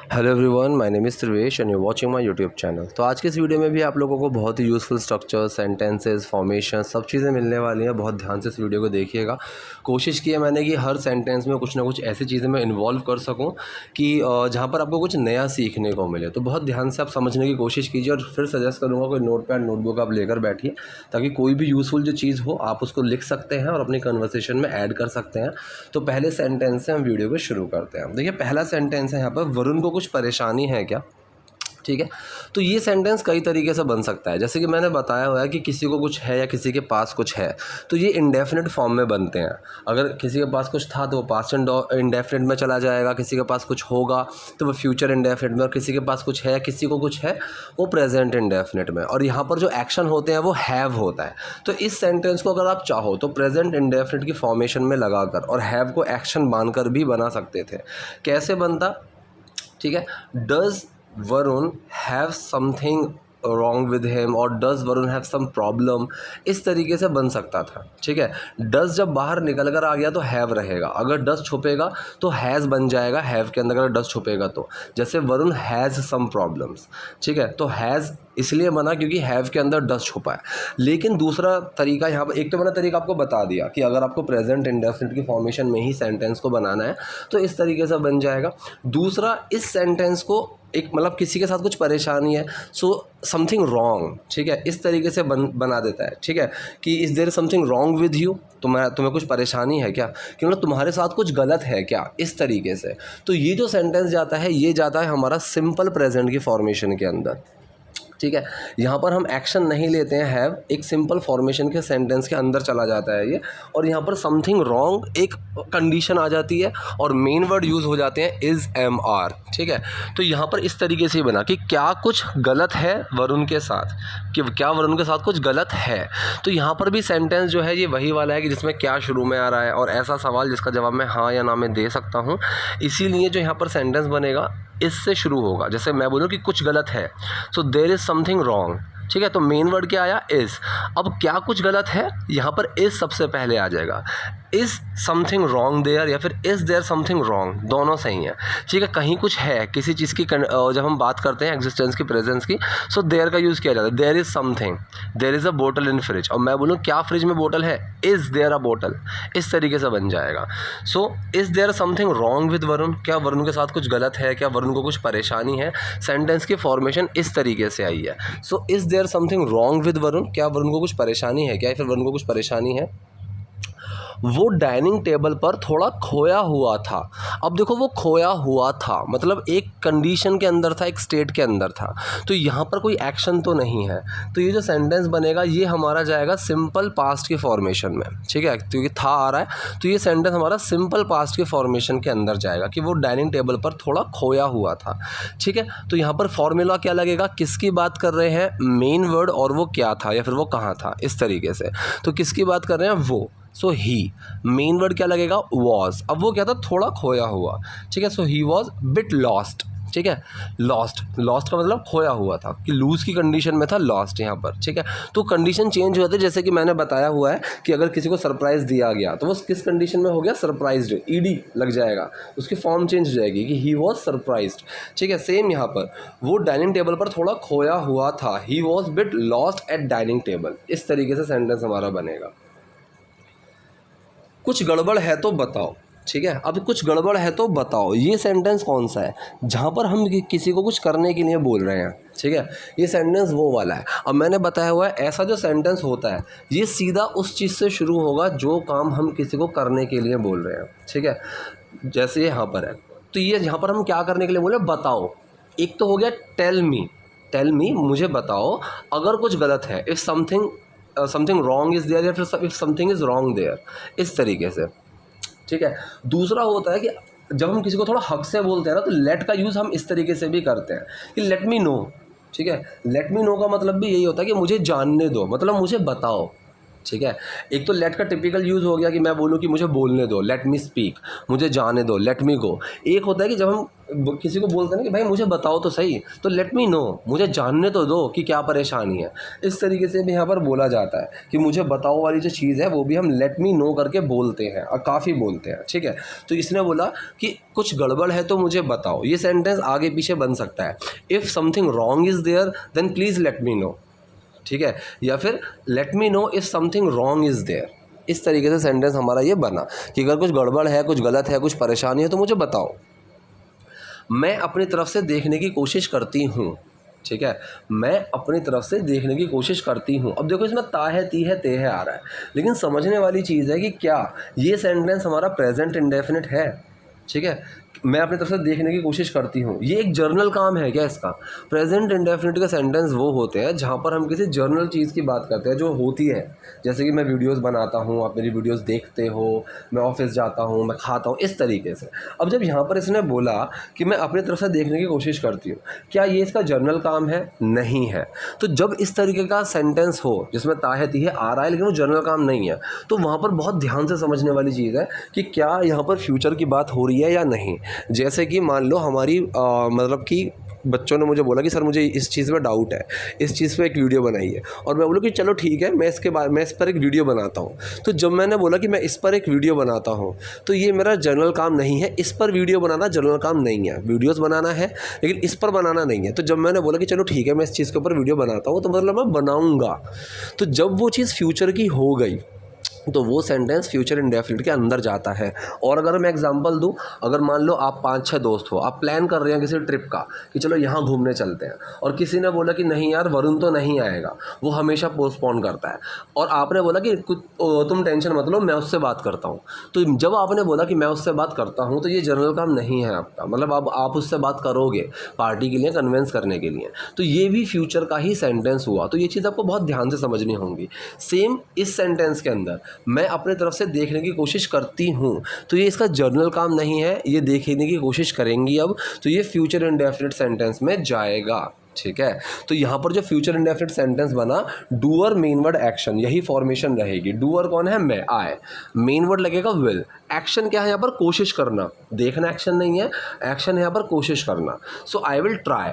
Hello everyone, my name is Trivesh and you watching my YouTube channel. तो आज के इस वीडियो में भी आप लोगों को बहुत ही यूज़फुल स्ट्रक्चर, सेंटेंसेस, फॉर्मेशन सब चीज़ें मिलने वाली हैं। बहुत ध्यान से इस वीडियो को देखिएगा। कोशिश की है मैंने कि हर सेंटेंस में कुछ ना कुछ ऐसी चीज़ें मैं इन्वॉल्व कर सकूं कि जहां पर आपको कुछ नया सीखने को मिले। तो बहुत ध्यान से आप समझने की कोशिश कीजिए और फिर सजेस्ट करूँगा कोई नोटपैड नोटबुक आप लेकर बैठिए, ताकि कोई भी यूज़फुल जो चीज़ हो आप उसको लिख सकते हैं और अपनी कन्वर्सेशन में ऐड कर सकते हैं। तो पहले सेंटेंस से हम वीडियो को शुरू करते हैं। देखिए, पहला सेंटेंस है यहाँ पर, वरुण को कुछ परेशानी है क्या। ठीक है, तो ये सेंटेंस कई तरीके से बन सकता है। जैसे कि मैंने बताया हुआ है कि किसी को कुछ है या किसी के पास कुछ है, तो ये इंडेफिनिट फॉर्म में बनते हैं। अगर किसी के पास कुछ था तो वो पास्ट इंडेफिनिट में चला जाएगा, किसी के पास कुछ होगा तो वो फ्यूचर इंडेफिनिट में, और किसी के पास कुछ है, किसी को कुछ है, वो प्रेजेंट इंडेफिनिट में। और यहाँ पर जो एक्शन होते हैं वो हैव होता है। तो इस सेंटेंस को अगर आप चाहो तो प्रेजेंट इंडेफिनिट की फॉर्मेशन में लगाकर और हैव को एक्शन बांधकर भी बना सकते थे। कैसे बनता? ठीक है, does Varun have something wrong with him और does Varun have some problem, इस तरीके से बन सकता था। ठीक है, डज जब बाहर निकल कर आ गया तो हैव रहेगा, अगर डज छुपेगा तो हैज़ बन जाएगा हैव के अंदर, अगर डज छुपेगा तो। जैसे वरुण हैज़ सम प्रॉब्लम्स, ठीक है, तो हैज़ इसलिए बना क्योंकि हैव के अंदर डज छुपा है। लेकिन दूसरा तरीका यहाँ पर, एक तो मैंने तरीका आपको बता दिया कि अगर आपको प्रेजेंट इंडेफिनिट की फॉर्मेशन में ही सेंटेंस को बनाना है तो इस तरीके से बन जाएगा। दूसरा, इस सेंटेंस को एक मतलब किसी के साथ कुछ परेशानी है, सो समथिंग रॉन्ग, ठीक है, इस तरीके से बना देता है। ठीक है, कि is there something wrong with you, तुम्हें कुछ परेशानी है क्या, कि मतलब तुम्हारे साथ कुछ गलत है क्या, इस तरीके से। तो ये जो सेंटेंस जाता है ये जाता है हमारा सिंपल प्रेजेंट की फॉर्मेशन के अंदर। ठीक है, यहाँ पर हम एक्शन नहीं लेते हैं हैव, एक सिंपल फॉर्मेशन के सेंटेंस के अंदर चला जाता है ये। और यहाँ पर समथिंग रॉन्ग एक कंडीशन आ जाती है और मेन वर्ड यूज़ हो जाते हैं इज़, एम, आर। ठीक है, तो यहाँ पर इस तरीके से बना कि क्या कुछ गलत है वरुण के साथ, कि क्या वरुण के साथ कुछ गलत है। तो यहाँ पर भी सेंटेंस जो है ये वही वाला है कि जिसमें क्या शुरू में आ रहा है और ऐसा सवाल जिसका जवाब मैं हाँ या ना में दे सकता हूँ। इसीलिए जो यहाँ पर सेंटेंस बनेगा इससे शुरू होगा। जैसे मैं बोलूँ कि कुछ गलत है, so there is something wrong. ठीक है, तो मेन वर्ड क्या आया? इज़। अब क्या कुछ गलत है, यहाँ पर इज़ सबसे पहले आ जाएगा। इज़ समथिंग रॉन्ग देयर या फिर इज़ देयर समथिंग रॉन्ग, दोनों सही हैं। ठीक है, कहीं कुछ है किसी चीज़ की, जब हम बात करते हैं एग्जिस्टेंस की, प्रेजेंस की, सो देयर का यूज़ किया जाता है। There is something, there is a bottle in fridge, और मैं बोलूँ क्या फ्रिज में बोतल है, इज़ देयर अ बोटल, इस तरीके से बन जाएगा। So is there something wrong with Varun, क्या वरुण के साथ कुछ गलत है, क्या वरुण को कुछ परेशानी है। सेंटेंस की फॉर्मेशन इस तरीके से आई है। So is there something wrong with Varun, क्या वरुण को कुछ परेशानी है क्या, या फिर वरुण को कुछ परेशानी है। वो डाइनिंग टेबल पर थोड़ा खोया हुआ था। अब देखो, वो खोया हुआ था मतलब एक कंडीशन के अंदर था, एक स्टेट के अंदर था, तो यहाँ पर कोई एक्शन तो नहीं है। तो ये जो सेंटेंस बनेगा ये हमारा जाएगा सिंपल पास्ट के फॉर्मेशन में। ठीक है, क्योंकि था आ रहा है तो ये सेंटेंस हमारा सिंपल पास्ट के फॉर्मेशन के अंदर जाएगा कि वो डाइनिंग टेबल पर थोड़ा खोया हुआ था। ठीक है, तो यहाँ पर फॉर्मूला क्या लगेगा, किसकी बात कर रहे हैं, मेन वर्ड, और वो क्या था या फिर वो कहाँ था, इस तरीके से। तो किसकी बात कर रहे हैं, वो, सो ही। मेन वर्ड क्या लगेगा, वॉज। अब वो क्या था, थोड़ा खोया हुआ। ठीक है, सो ही वॉज बिट लॉस्ट। ठीक है, लॉस्ट, लॉस्ट का मतलब खोया हुआ था, कि लूज की कंडीशन में था, लॉस्ट यहाँ पर। ठीक है, तो कंडीशन चेंज हो जाती है। जैसे कि मैंने बताया हुआ है कि अगर किसी को सरप्राइज दिया गया तो वो किस कंडीशन में हो गया, सरप्राइज्ड, ईडी लग जाएगा, उसकी फॉर्म चेंज हो जाएगी कि ही वॉज सरप्राइज्ड। ठीक है, सेम यहाँ पर वो डाइनिंग टेबल पर थोड़ा खोया हुआ था, he was bit lost at dining table. इस तरीके से सेंटेंस हमारा बनेगा। कुछ गड़बड़ है तो बताओ। ठीक है, अब कुछ गड़बड़ है तो बताओ, ये सेंटेंस कौन सा है, जहाँ पर हम किसी को कुछ करने के लिए बोल रहे हैं। ठीक है, ये सेंटेंस वो वाला है। अब मैंने बताया हुआ है ऐसा जो सेंटेंस होता है ये सीधा उस चीज़ से शुरू होगा जो काम हम किसी को करने के लिए बोल रहे हैं। ठीक है, जैसे यहाँ पर है, तो ये यहाँ पर हम क्या करने के लिए बोले, बताओ। एक तो हो गया टेल मी, टेल मी, मुझे बताओ अगर कुछ गलत है, if something wrong is there, या फिर if something is wrong there, इस तरीके से। ठीक है, दूसरा होता है कि जब हम किसी को थोड़ा हक से बोलते हैं ना, तो लेट का यूज़ हम इस तरीके से भी करते हैं कि लेट मी नो। ठीक है, लेट मी नो का मतलब भी यही होता है कि मुझे जानने दो, मतलब मुझे बताओ। ठीक है। एक तो लेट का टिपिकल यूज़ हो गया कि मैं बोलूँ कि मुझे बोलने दो, लेट मी स्पीक, मुझे जाने दो, लेट मी गो। एक होता है कि जब हम किसी को बोलते हैं ना कि भाई मुझे बताओ तो सही, तो लेट मी नो, मुझे जानने तो दो कि क्या परेशानी है। इस तरीके से भी यहाँ पर बोला जाता है कि मुझे बताओ वाली जो चीज़ है वो भी हम लेट मी नो करके बोलते हैं और काफ़ी बोलते हैं, ठीक है। तो इसने बोला कि कुछ गड़बड़ है तो मुझे बताओ। ये सेंटेंस आगे पीछे बन सकता है। If something wrong is there then please let me know, ठीक है। या फिर let me know if something wrong is there. इस तरीके से सेंटेंस हमारा ये बना कि अगर कुछ गड़बड़ है, कुछ गलत है, कुछ परेशानी है तो मुझे बताओ। मैं अपनी तरफ से देखने की कोशिश करती हूँ, ठीक है। मैं अपनी तरफ से देखने की कोशिश करती हूँ। अब देखो इसमें ता है, ती है, ते है आ रहा है, लेकिन समझने वाली चीज़ है कि क्या ये सेंटेंस हमारा प्रेजेंट इंडेफिनिट है, ठीक है। मैं अपनी तरफ से देखने की कोशिश करती हूँ, ये एक जर्नल काम है क्या इसका? प्रेजेंट इंडेफिनिट के सेंटेंस वो होते हैं जहाँ पर हम किसी जर्नल चीज़ की बात करते हैं जो होती है। जैसे कि मैं वीडियोस बनाता हूँ, आप मेरी वीडियोस देखते हो, मैं ऑफिस जाता हूँ, मैं खाता हूँ, इस तरीके से। अब जब यहाँ पर इसने बोला कि मैं अपनी तरफ से देखने की कोशिश करती हूँ, क्या ये इसका जर्नल काम है? नहीं है। तो जब इस तरीके का सेंटेंस हो जिसमें ताहे तीहे आ रहा है लेकिन वो जर्नल काम नहीं है, तो वहाँ पर बहुत ध्यान से समझने वाली चीज़ है कि क्या यहाँ पर फ्यूचर की बात हो रही है या नहीं। जैसे कि मान लो हमारी मतलब कि बच्चों ने मुझे बोला कि सर मुझे इस चीज़ में डाउट है, इस चीज़ पे एक वीडियो बनाइए, और मैं बोला कि चलो ठीक है, मैं इस पर एक वीडियो बनाता हूँ। तो जब मैंने बोला कि मैं इस पर एक वीडियो बनाता हूँ, तो ये मेरा जर्नल काम नहीं है। इस पर वीडियो बनाना जर्नल काम नहीं है। वीडियोज़ बनाना है लेकिन इस पर बनाना नहीं है। तो जब मैंने बोला कि चलो ठीक है मैं इस चीज़ के ऊपर वीडियो बनाता हूँ, तो मतलब मैं बनाऊँगा। तो जब वो चीज़ फ्यूचर की हो गई तो वो सेंटेंस फ्यूचर इंडेफिनिट के अंदर जाता है। और अगर मैं एग्जांपल दूं, अगर मान लो आप 5-6 दोस्त हो, आप प्लान कर रहे हैं किसी ट्रिप का कि चलो यहाँ घूमने चलते हैं, और किसी ने बोला कि नहीं यार वरुण तो नहीं आएगा, वो हमेशा पोस्टपोन करता है, और आपने बोला कि तुम टेंशन मत लो मैं उससे बात करता हूँ। तो जब आपने बोला कि मैं उससे बात करता हूँ, तो ये जनरल काम नहीं है आपका, मतलब अब आप उससे बात करोगे पार्टी के लिए, कन्विंस करने के लिए, तो ये भी फ्यूचर का ही सेंटेंस हुआ। तो ये चीज़ आपको बहुत ध्यान से समझनी होगी। सेम इस सेंटेंस के अंदर मैं अपने तरफ से देखने की कोशिश करती हूँ, तो ये इसका जर्नल काम नहीं है, ये देखने की कोशिश करेंगी अब, तो ये फ्यूचर इंडेफिनिट सेंटेंस में जाएगा, ठीक है। तो यहाँ पर जो फ्यूचर इंडेफिनिट सेंटेंस बना, डूअर मेन वर्ड एक्शन, यही फॉर्मेशन रहेगी। डूअर कौन है? मैं, आई। मेन वर्ड लगेगा विल। एक्शन क्या है यहाँ पर? कोशिश करना। देखना एक्शन नहीं है, एक्शन है यहाँ पर कोशिश करना। सो आई विल ट्राई,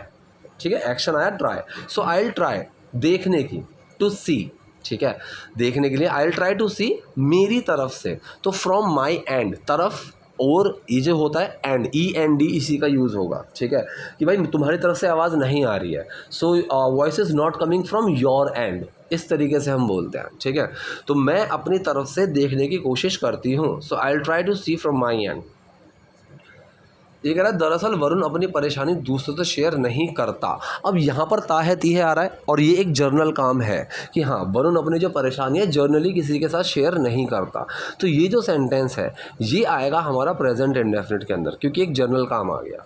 ठीक है, एक्शन आया try. So I will try, देखने की, टू सी, ठीक है, देखने के लिए आई विल ट्राई टू सी, मेरी तरफ से, तो फ्रॉम माई एंड, तरफ, और ये जो होता है एंड, END इसी का यूज़ होगा, ठीक है, कि भाई तुम्हारी तरफ से आवाज़ नहीं आ रही है, so voice is not coming from your and, इस तरीके से हम बोलते हैं, ठीक है। तो मैं अपनी तरफ से देखने की कोशिश करती हूँ, so I will try to see from my end. ये कह रहा है दरअसल वरुण अपनी परेशानी दूसरों से शेयर नहीं करता। अब यहाँ पर ता है ती है आ रहा है, और ये एक जर्नल काम है कि हाँ वरुण अपनी जो परेशानी है जर्नली किसी के साथ शेयर नहीं करता। तो ये जो सेंटेंस है ये आएगा हमारा प्रेजेंट इंडेफिनिट के अंदर, क्योंकि एक जर्नल काम आ गया,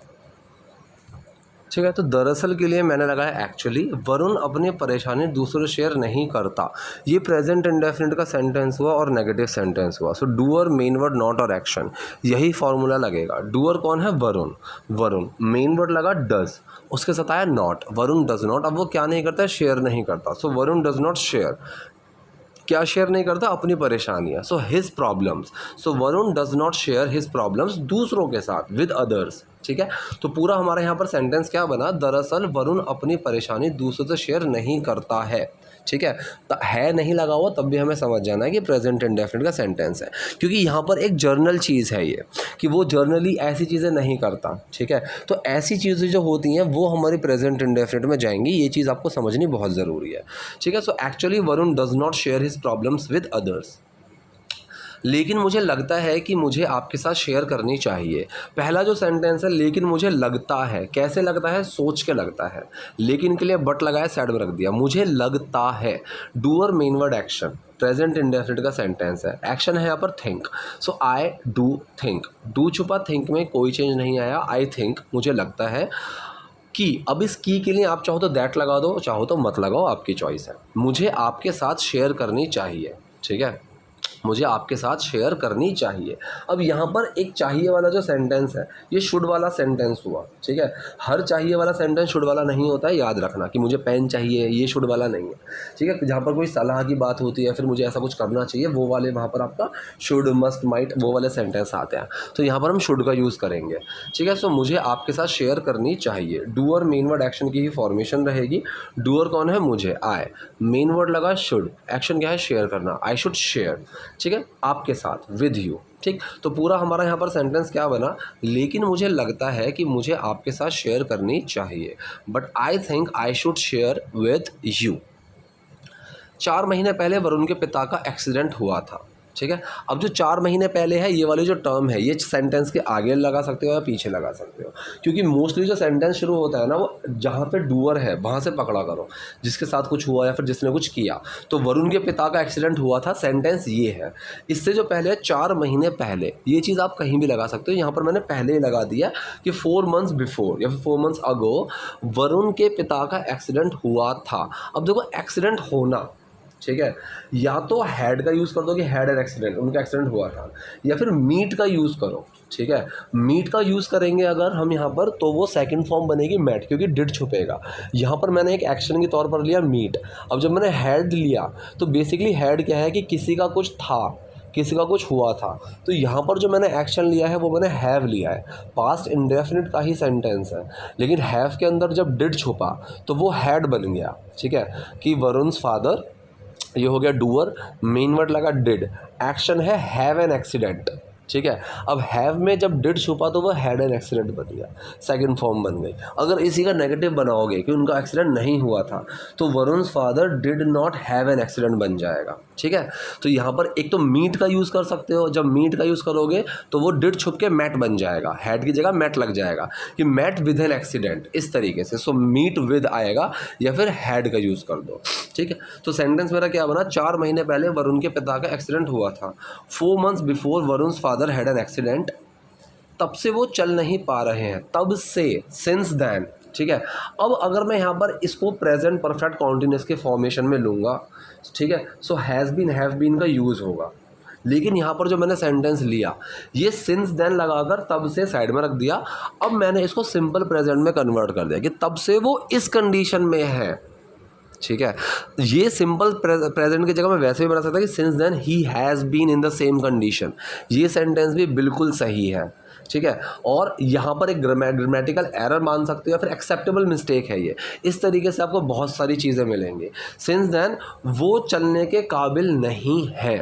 ठीक है। तो दरअसल के लिए मैंने लगाया एक्चुअली, वरुण अपनी परेशानी दूसरों से शेयर नहीं करता। ये प्रेजेंट इंडेफिनिट का सेंटेंस हुआ और नेगेटिव सेंटेंस हुआ। सो डूअर, मेन वर्ड, नॉट और एक्शन, यही फॉर्मूला लगेगा। डूअर कौन है? वरुण। वरुण, मेन वर्ड लगा डज, उसके साथ आया नॉट, वरुण डज नॉट। अब वो क्या नहीं करता है? शेयर नहीं करता। सो वरुण डज नॉट शेयर, क्या शेयर नहीं करता? अपनी परेशानियाँ। So his problems, so Varun does not share his problems दूसरों के साथ, विद अदर्स, ठीक है। तो पूरा हमारे यहाँ पर सेंटेंस क्या बना? दरअसल वरुण अपनी परेशानी दूसरों से शेयर नहीं करता है, ठीक है। है नहीं लगा हुआ तब भी हमें समझ जाना है कि प्रेजेंट इंडेफिनिट का सेंटेंस है, क्योंकि यहाँ पर एक जर्नल चीज़ है ये, कि वो जर्नली ऐसी चीज़ें नहीं करता, ठीक है। तो ऐसी चीज़ें जो होती हैं वो हमारी प्रेजेंट इंडेफिनिट में जाएंगी, ये चीज़ आपको समझनी बहुत ज़रूरी है, ठीक है। So actually Varun does not share his problems with others, लेकिन मुझे लगता है कि मुझे आपके साथ शेयर करनी चाहिए। पहला जो सेंटेंस है लेकिन मुझे लगता है, कैसे लगता है? सोच के लगता है, लेकिन के लिए बट लगाया, साइड में रख दिया, मुझे लगता है। Doer, main word, action, present indefinite का सेंटेंस है, एक्शन है यहाँ पर think. So I do think, do छुपा, थिंक में कोई चेंज नहीं आया, आई थिंक, मुझे लगता है कि, अब इस की के लिए आप चाहो तो दैट लगा दो, चाहो तो मत लगाओ, आपकी चॉइस है। मुझे आपके साथ शेयर करनी चाहिए, ठीक है। मुझे आपके साथ शेयर करनी चाहिए। अब यहाँ पर एक चाहिए वाला जो सेंटेंस है ये शुड वाला सेंटेंस हुआ, ठीक है। हर चाहिए वाला सेंटेंस शुड वाला नहीं होता है, याद रखना कि मुझे पेन चाहिए ये शुड वाला नहीं है, ठीक है। जहाँ पर कोई सलाह की बात होती है, फिर मुझे ऐसा कुछ करना चाहिए, वो वाले वहाँ पर आपका शुड, मस्ट, माइट वो वाले सेंटेंस आते हैं, तो यहाँ पर हम शुड का यूज़ करेंगे, ठीक है। सो मुझे आपके साथ शेयर करनी चाहिए, डूअर मेन वर्ड एक्शन की ही फॉर्मेशन रहेगी। डूअर कौन है? मुझे, आई, मेन वर्ड लगा शुड, एक्शन क्या है? शेयर करना, आई शुड शेयर, ठीक है, आपके साथ, विद यू, ठीक। तो पूरा हमारा यहाँ पर सेंटेंस क्या बना? लेकिन मुझे लगता है कि मुझे आपके साथ शेयर करनी चाहिए, but I think I should share with you. 4 महीने पहले वरुण के पिता का एक्सीडेंट हुआ था, ठीक है। अब जो 4 महीने पहले है ये वाली जो टर्म है ये सेंटेंस के आगे लगा सकते हो या पीछे लगा सकते हो, क्योंकि मोस्टली जो सेंटेंस शुरू होता है ना वो जहाँ पे डूअर है वहाँ से पकड़ा करो, जिसके साथ कुछ हुआ या फिर जिसने कुछ किया। तो वरुण के पिता का एक्सीडेंट हुआ था, सेंटेंस ये है। इससे जो पहले 4 महीने पहले, ये चीज़ आप कहीं भी लगा सकते हो। यहाँ पर मैंने पहले ही लगा दिया कि 4 मंथ्स बिफोर या फिर 4 मंथ्स अगो वरुण के पिता का एक्सीडेंट हुआ था। अब देखो एक्सीडेंट होना, ठीक है, या तो हैड का यूज़ कर दो कि हैड एन एक्सीडेंट, उनका एक्सीडेंट हुआ था, या फिर मीट का यूज़ करो, ठीक है। मीट का यूज़ करेंगे अगर हम यहाँ पर तो वो सेकंड फॉर्म बनेगी मैट, क्योंकि डिड छुपेगा। यहाँ पर मैंने एक एक्शन के तौर पर लिया मीट। अब जब मैंने हैड लिया तो बेसिकली हैड क्या है कि किसी का कुछ था, किसी का कुछ हुआ था। तो यहाँ पर जो मैंने एक्शन लिया है वो मैंने हैव लिया है, पास्ट इंडेफिनिट का ही सेंटेंस है, लेकिन हैव के अंदर जब डिड छुपा तो वो हैड बन गया, ठीक है, कि वरुण्स फादर, ये हो गया डूअर, मेन वर्ड लगा डिड, एक्शन है हैव एन एक्सीडेंट, ठीक है। अब हैव में जब डिड छुपा तो वो हैड एन एक्सीडेंट बन गया, सेकंड फॉर्म बन गई। अगर इसी का नेगेटिव बनाओगे कि उनका एक्सीडेंट नहीं हुआ था तो Varun's father did not have an accident बन जाएगा, ठीक है। तो यहाँ पर एक तो मीट का यूज़ कर सकते हो, जब मीट का यूज़ करोगे तो वो डिड छुप के मैट बन जाएगा, हैड की जगह मैट लग जाएगा कि मैट विद एन एक्सीडेंट, इस तरीके से। सो मीट विद आएगा या फिर हैड का यूज़ कर दो, ठीक है। तो सेंटेंस मेरा क्या बना? 4 महीने पहले वरुण के पिता का एक्सीडेंट हुआ था। 4 months before Varun's father had an accident. तब से वो चल नहीं पा रहे हैं, तब से, सिंस देन, ठीक है। अब अगर मैं यहाँ पर इसको प्रेजेंट परफेक्ट कॉन्टिन्यूस के फॉर्मेशन में लूँगा, ठीक है, so has been, have been का यूज़ होगा। लेकिन यहाँ पर जो मैंने सेंटेंस लिया ये सिंस देन लगाकर तब से साइड में रख दिया। अब मैंने इसको सिंपल प्रेजेंट में कन्वर्ट कर दिया कि तब से वो इस कंडीशन में है, ठीक है। ये सिंपल प्रेजेंट की जगह मैं वैसे भी बना सकता कि since then he has been in the same condition. ये सेंटेंस भी बिल्कुल सही है, ठीक है। और यहाँ पर एक ग्रामेटिकल एरर मान सकते हो या फिर एक्सेप्टेबल मिस्टेक है ये। इस तरीके से आपको बहुत सारी चीज़ें मिलेंगी। सिंस देन वो चलने के काबिल नहीं है,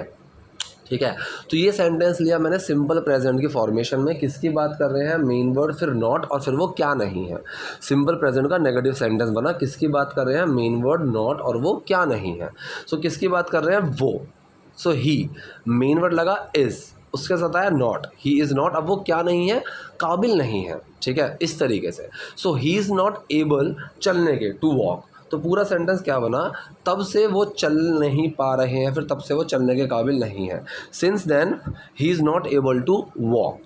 ठीक है। तो ये सेंटेंस लिया मैंने सिंपल प्रेजेंट की फॉर्मेशन में। किसकी बात कर रहे हैं? मेन वर्ड, फिर नॉट, और फिर वो क्या नहीं है। सिंपल प्रेजेंट का नेगेटिव सेंटेंस बना। किसकी बात कर रहे हैं? मेन वर्ड, नॉट, और वो क्या नहीं है। सो किसकी बात कर रहे हैं? वो। सो ही, मेन वर्ड लगा इज़, उसके साथ आया नॉट, ही इज़ नॉट। अब वो क्या नहीं है? काबिल नहीं है, ठीक है, इस तरीके से। सो ही इज़ नॉट एबल, चलने के, टू वॉक। तो पूरा सेंटेंस क्या बना? तब से वो चल नहीं पा रहे हैं, फिर तब से वो चलने के काबिल नहीं है। Since then he is not able to walk.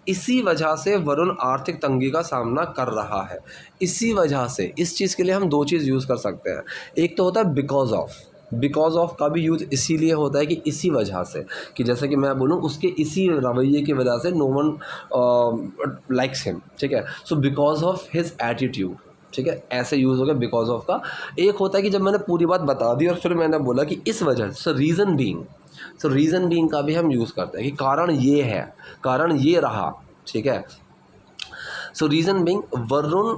इसी वजह से वरुण आर्थिक तंगी का सामना कर रहा है। इसी वजह से, इस चीज़ के लिए हम 2 चीज़ यूज़ कर सकते हैं। एक तो होता है बिकॉज ऑफ। बिकॉज ऑफ का भी यूज़ इसीलिए होता है कि इसी वजह से, कि जैसे कि मैं बोलूँ उसके इसी रवैये की वजह से नो वन लाइक्स हिम, ठीक है। So because of his attitude, ठीक है, ऐसे यूज़ हो गया बिकॉज ऑफ का। एक होता है कि जब मैंने पूरी बात बता दी और फिर मैंने बोला कि इस वजह से, सो रीज़न बीइंग। सो रीज़न बीइंग का भी हम यूज़ करते हैं कि कारण ये है, कारण ये रहा, ठीक है। सो रीज़न बीइंग वरुण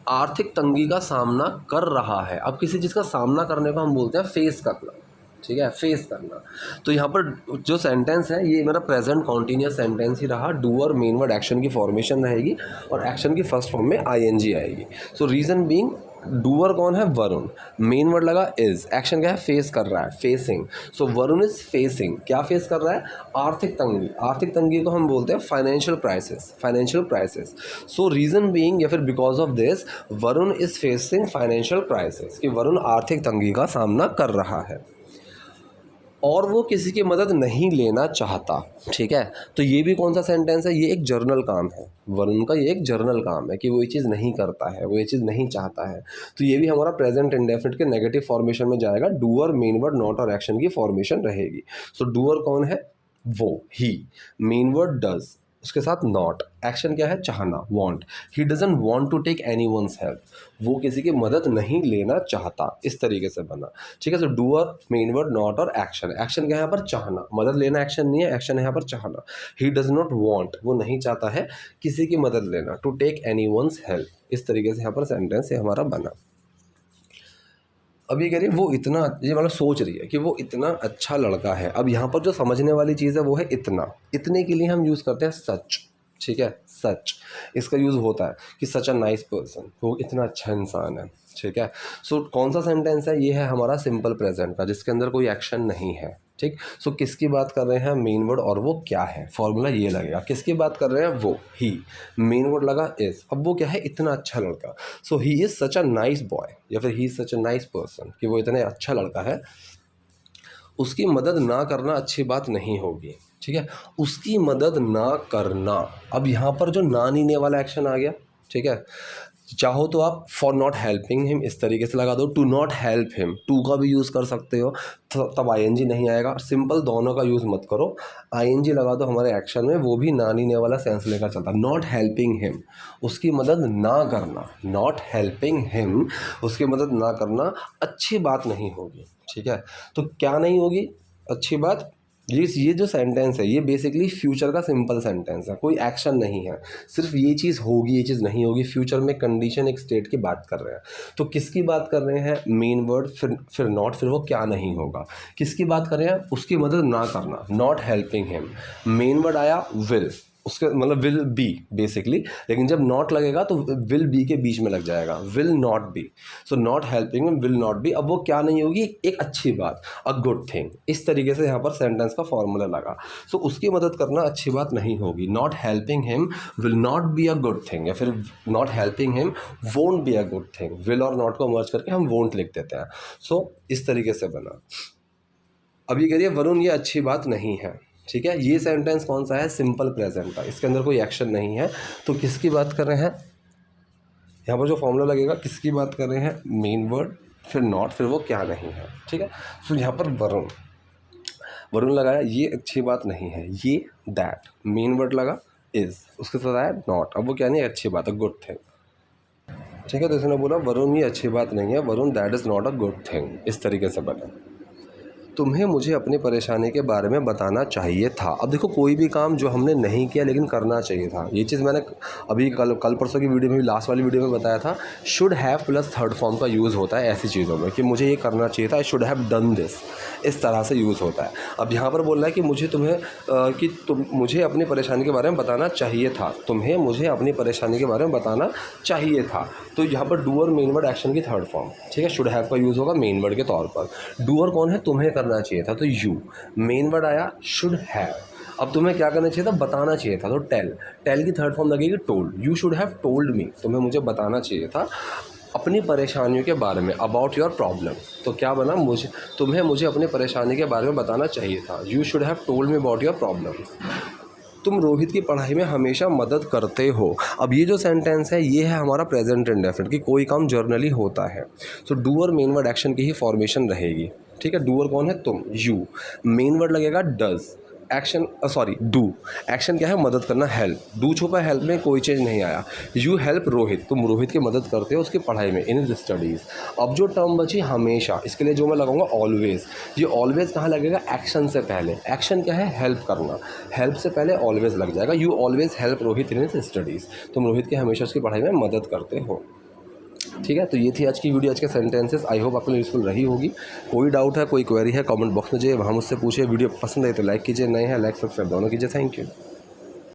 आर्थिक तंगी का सामना कर रहा है। अब किसी चीज़ का सामना करने को हम बोलते हैं फेस करना, ठीक है, फेस करना। तो यहाँ पर जो सेंटेंस है ये मेरा प्रेजेंट कॉन्टीन्यूअस सेंटेंस ही रहा। डूअर मेन वर्ड एक्शन की फॉर्मेशन रहेगी और एक्शन की फर्स्ट फॉर्म में आईएनजी आएगी। सो रीज़न बीइंग, डूअर कौन है? वरुण, मेन वर्ड लगा इज, एक्शन क्या है? फेस कर रहा है, facing. So Varun is facing, क्या फेस कर रहा है? आर्थिक तंगी। आर्थिक तंगी को हम बोलते हैं फाइनेंशियल क्राइसिस, फाइनेंशियल क्राइसिस। सो रीज़न बीइंग या फिर because of this Varun is facing financial crisis, कि वरुण आर्थिक तंगी का सामना कर रहा है। और वो किसी की मदद नहीं लेना चाहता। ठीक है, तो ये भी कौन सा सेंटेंस है, ये एक जर्नल काम है, वरुण का ये एक जर्नल काम है कि वो ये चीज़ नहीं करता है, वो ये चीज़ नहीं चाहता है। तो ये भी हमारा प्रेजेंट इंडेफिनिट के नेगेटिव फॉर्मेशन में जाएगा, डूअर, मेन वर्ड, नॉट और एक्शन की फॉर्मेशन रहेगी। सो डूअर कौन है, वो, ही, मेन वर्ड डज, उसके साथ नॉट, एक्शन क्या है, चाहना, want, he doesn't want to take anyone's help, वो किसी की मदद नहीं लेना चाहता, इस तरीके से बना। ठीक है, सो डूअर, मेन वर्ड, नॉट और एक्शन, एक्शन क्या है यहाँ पर, चाहना, मदद लेना एक्शन नहीं है, एक्शन है यहाँ पर चाहना। ही डज नॉट वांट, वो नहीं चाहता है किसी की मदद लेना, टू टेक एनीवन्स हेल्प, इस तरीके से यहाँ पर सेंटेंस ये हमारा बना। अब ये कह रही है वो इतना, ये मतलब सोच रही है कि वो इतना अच्छा लड़का है। अब यहाँ पर जो समझने वाली चीज़ है वो है इतना, इतने के लिए हम यूज़ करते हैं सच। ठीक है, सच, इसका यूज़ होता है कि सच अ नाइस पर्सन, वो इतना अच्छा इंसान है। ठीक है, सो कौन सा सेंटेंस है, ये है हमारा सिंपल प्रेजेंट का, जिसके अंदर कोई एक्शन नहीं है। ठीक, सो किसकी बात कर रहे हैं, मेन वर्ड, और वो क्या है, फॉर्मूला ये लगेगा, किसकी बात कर रहे हैं, वो, ही, मेन वर्ड लगा इज, अब वो क्या है, इतना अच्छा लड़का। So he is such a nice boy, या फिर he is such a nice person, कि वो इतना अच्छा लड़का है। उसकी मदद ना करना अच्छी बात नहीं होगी। ठीक है, उसकी मदद ना करना, अब यहाँ पर जो ना नीने वाला एक्शन आ गया। ठीक है, चाहो तो आप फॉर नॉट हेल्पिंग हिम इस तरीके से लगा दो, to not help him, to का भी यूज़ कर सकते हो, तब आईएनजी नहीं आएगा, सिंपल दोनों का यूज़ मत करो, आईएनजी लगा दो हमारे एक्शन में, वो भी ना नीने वाला सेंस लेकर चलता। नॉट हेल्पिंग हिम, उसकी मदद ना करना, नॉट हेल्पिंग हिम, उसकी मदद ना करना अच्छी बात नहीं होगी। ठीक है, तो क्या नहीं होगी अच्छी बात, ये जो सेंटेंस है ये बेसिकली फ्यूचर का सिंपल सेंटेंस है, कोई एक्शन नहीं है, सिर्फ ये चीज़ होगी ये चीज़ नहीं होगी, फ्यूचर में कंडीशन एक स्टेट की बात कर रहे हैं। तो किसकी बात कर रहे हैं, मेन वर्ड, फिर नॉट, फिर वो क्या नहीं होगा, किसकी बात कर रहे हैं, उसकी मदद ना करना, not helping him, main word आया विल, उसके मतलब विल बी बेसिकली, लेकिन जब नॉट लगेगा तो विल बी के बीच में लग जाएगा, will not be, so not helping him, will not be, अब वो क्या नहीं होगी, एक अच्छी बात, अ गुड थिंग, इस तरीके से यहाँ पर सेंटेंस का फॉर्मूला लगा। सो उसकी मदद करना अच्छी बात नहीं होगी, not helping him will not be a good thing, या फिर not helping him won't be a good thing, will और नॉट को मर्ज करके हम वोंट लिख देते हैं। सो इस तरीके से बना। अब ये कह रही है वरुण ये अच्छी बात नहीं है। ठीक है, ये सेंटेंस कौन सा है, सिंपल प्रेजेंट का, इसके अंदर कोई एक्शन नहीं है, तो किसकी बात कर रहे हैं, यहाँ पर जो फॉर्मूला लगेगा किसकी बात कर रहे हैं, मेन वर्ड, फिर नॉट, फिर वो क्या नहीं है। ठीक है, सो यहाँ पर वरुण, वरुण लगाया ये अच्छी बात नहीं है, ये दैट, मेन वर्ड लगा इज, उसके साथ आया नॉट, अब वो क्या नहीं अच्छी बात है, गुड थिंग। ठीक है, तो इसने बोला वरुण ये अच्छी बात नहीं है, Varun that is not a good thing, इस तरीके से बना। तुम्हें मुझे अपनी परेशानी के बारे में बताना चाहिए था। अब देखो कोई भी काम जो हमने नहीं किया लेकिन करना चाहिए था, ये चीज़ मैंने अभी कल परसों की वीडियो में भी, लास्ट वाली वीडियो में बताया था, should have plus third form का यूज़ होता है ऐसी चीज़ों में, कि मुझे ये करना चाहिए था, I should have done this, इस तरह से यूज़ होता है। अब यहाँ पर बोल रहा है कि मुझे अपनी परेशानी के बारे में बताना चाहिए था, तुम्हें मुझे अपनी परेशानी के बारे में बताना चाहिए था, तो यहाँ पर डू और मेन वर्ड एक्शन की थर्ड फॉर्म। ठीक है, शुड हैव का यूज़ होगा मेन वर्ड के तौर पर, डूअर कौन है, तुम्हें करना चाहिए था, तो यू, मेन वर्ड आया शुड हैव, अब तुम्हें क्या करना चाहिए था, बताना चाहिए था, तो टेल की थर्ड फॉर्म लगेगी told, you should have told me, तुम्हें मुझे बताना चाहिए था अपनी परेशानियों के बारे में, अबाउट योर प्रॉब्लम, तो क्या बना, तुम्हें मुझे अपनी परेशानी के बारे में बताना चाहिए था, you should have told me about your problem. तुम रोहित की पढ़ाई में हमेशा मदद करते हो। अब ये जो सेंटेंस है ये है हमारा प्रेजेंट इंडेफिनिट, कि कोई काम जर्नली होता है, सो डूअर मेन वर्ड एक्शन की ही फॉर्मेशन रहेगी। ठीक है, डूअर कौन है, तुम, यू, मेन वर्ड लगेगा डज, एक्शन डू, एक्शन क्या है, मदद करना, हेल्प, डू छुपा हेल्प में कोई चेंज नहीं आया, यू हेल्प रोहित, तुम रोहित की मदद करते हो उसकी पढ़ाई में, इन हिज स्टडीज़। अब जो टर्म बची हमेशा, इसके लिए जो मैं लगाऊंगा ऑलवेज, ये ऑलवेज कहाँ लगेगा, एक्शन से पहले, एक्शन क्या है, हेल्प करना, हेल्प से पहले ऑलवेज लग जाएगा, you always help Rohit in his studies, तुम रोहित की हमेशा उसकी पढ़ाई में मदद करते हो। ठीक है, तो ये थी आज की वीडियो, आज के सेंटेंसेस, आई होप आपको यूज़फुल रही होगी। कोई डाउट है, कोई क्वेरी है, कमेंट बॉक्स में जाइए, वहाँ मुझसे पूछिए। वीडियो पसंद आई तो लाइक कीजिए, नए हैं लाइक सब्सक्राइब दोनों कीजिए। Thank you.